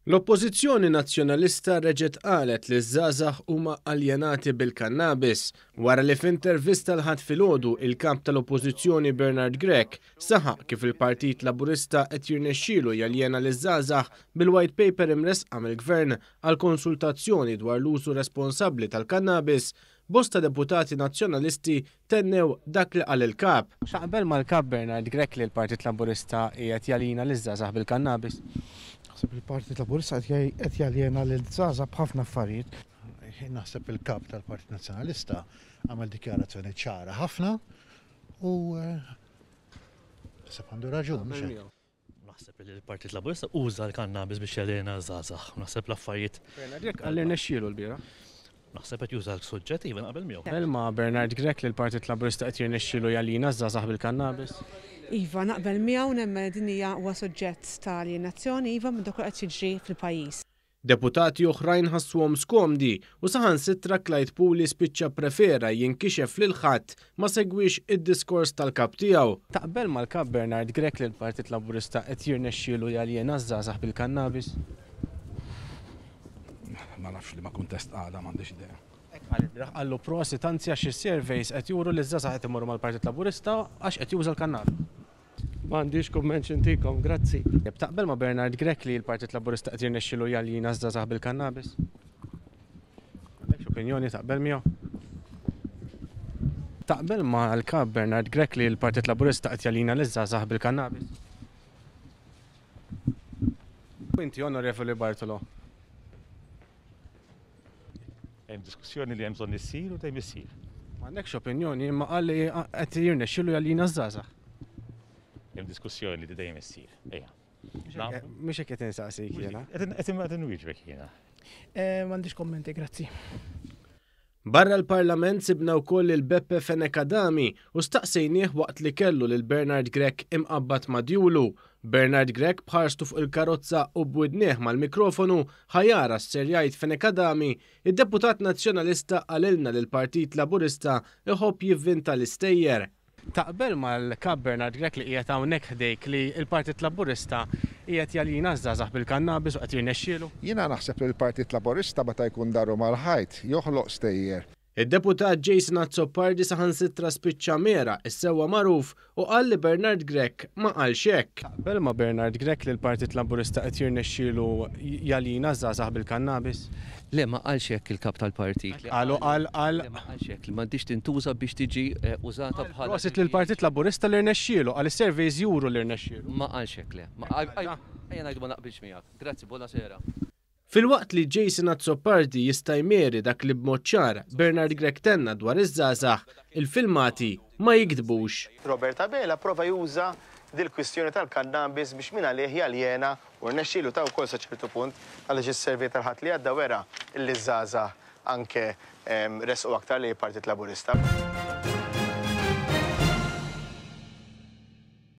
L-Oppożizzjoni Nazzjonalista reġgħet qalet li ż-żgħażagħ huma aljenati bil-kannabis wara li f'intervista l-Ħadd filgħodu il-Kap tal-Oppożizzjoni Bernard Grech saħaq kif il-Partit Laburista qed jirnexxielu jaljena liż-żgħażagħ bil-White Paper imresqa mill-Gvern għal konsultazzjoni dwar l-użu responsabbli tal-kannabis. Bosta deputati nazzjonalisti tennew dak li qal il-Kap. Xaqbel mal-Kap Bernard Grech li l-Partit Laburista qiegħed jalina liż-żgħażagħ bil-kannabis. Naħseb il-Partit Laburista qed jaljena lill-żgħażagħ b'ħafna affarijiet. Naħseb il-Kap tal-Partit Nazzjonalista għamel dikjarazzjoni ċara ħafna u naħseb għandu raġun. Naħseb li l-Partit Laburista uża l-kannabis biex jaljena ż-żgħażagħ. Naħseb l-affarijiet. Bernard Grech għalli nexxielu l-bira. Naħseb qed juża l-suġġett iva qabel miegħu. Elma Bernard Grech li l-Partit Laburista qed jirnexxielu jalina ż-żgħażagħ bil-kannabis. Iva, naqbel miegħu nemmen din hija huwa suġġett tal-alienazzjoni iva minn dak li qed jiġri fil-pajjiż. Deputati oħrajn ħassuhom skomdi u saħansitra Clyde Puli spiċċa prefera jinkixef lil ħadd ma segwix id-diskors tal-Kap tiegħu. Taqbel mal-Kap Bernard Grech li l-Partit Laburista qed jirnexxielu jaljena ż-żgħażagħ bil-kannabis. Ma nafx li ma kuntest għada m'għandix idea. Għallu prosi tanzi għax is-surveys qed juru li ż-żgħażagħ qed imorru mal-Partit Laburista għax qed juża l-kannabis. M'għandix kumment xintikom, grazzi. Taqbel ma' Bernard Grech li l-Partit Laburista qed jirnexxielu jaljina ż-żgħażagħ bil-kannabis? Għandekx opinjoni taqbel miegħu? Taqbel ma' l-Kap Bernard Grech li l-Partit Laburista qed jaljina liż-żgħażagħ bil-kannabis? Inti Onorevoli Bartolo. Hemm diskussjoni li hemm bżonn issir u dejjem issir. M'għandekx opinjoni imma qal li qed jirnexxielu jaljina ż-żgħażagħ. Hemm diskussjoni li dejjem issir. Ejja. Mhux hekk qed insaqsik jiena. Qed inwieġbek jiena. M'għandix kommenti, grazzi. Barra l-Parlament sibna wkoll il-Beppe Fenekadami u staqsejnieh waqt li kellu lil Bernard Grech imqabbad madjulu. Bernard Grech bħarstu fuq il-karozza u bwidnieh mal-mikrofonu ħajara s-serjajt Fenekadami, id-Deputat Nazzjonalista qalilna li l-Partit Laburista iħobb jivvinta l-istejjer. Taqbel mal-Kap Bernard Grech li qiegħed hawnhekk ħdejk li l-Partit Laburista qiegħed jaljina ż-żgħażagħ bil-kannabis u qed jirnexxielu? Jiena naħseb li l-Partit Laburista meta jkun daru mal-ħajt joħloq stejjer. Id-Deputat J-Żgħażagħ saħansitra spiċċa mera issewwa magħruf u qal li Bernard Grech ma qalx hekk. Taqbel ma' Bernard Grech li l-Partit Laburista qed jirnexxielu jaljina ż-żgħażagħ bil-kannabis? Le ma qalx hekk il-Kap tal-Partit. Qalu qal. Ma qalx hekk li m'għandix tintuża biex tiġi użata bħala. Prosit li l-Partit Laburista li rnexxielu għal is-surveys juru li rnexxielu. Ma qalx hekk le. Ejja ngħidu ma naqbilx miegħek. Grazzi, buona sera. Fil-waqt li J-Żgħażagħ jista' jmieri dak li b'mod ċar Bernard Grech tenna dwar iż-żgħażagħ, il-filmati ma jikdbux. Robert Abela prova juża dil-kwistjoni tal-kannabis biex min għalih jaljena u rnexxielu ta' wkoll sa ċertu punt għaliex is-servej tal-ħadd li għadda wera li ż-żgħażagħ anke resqu aktar li Partit Laburista.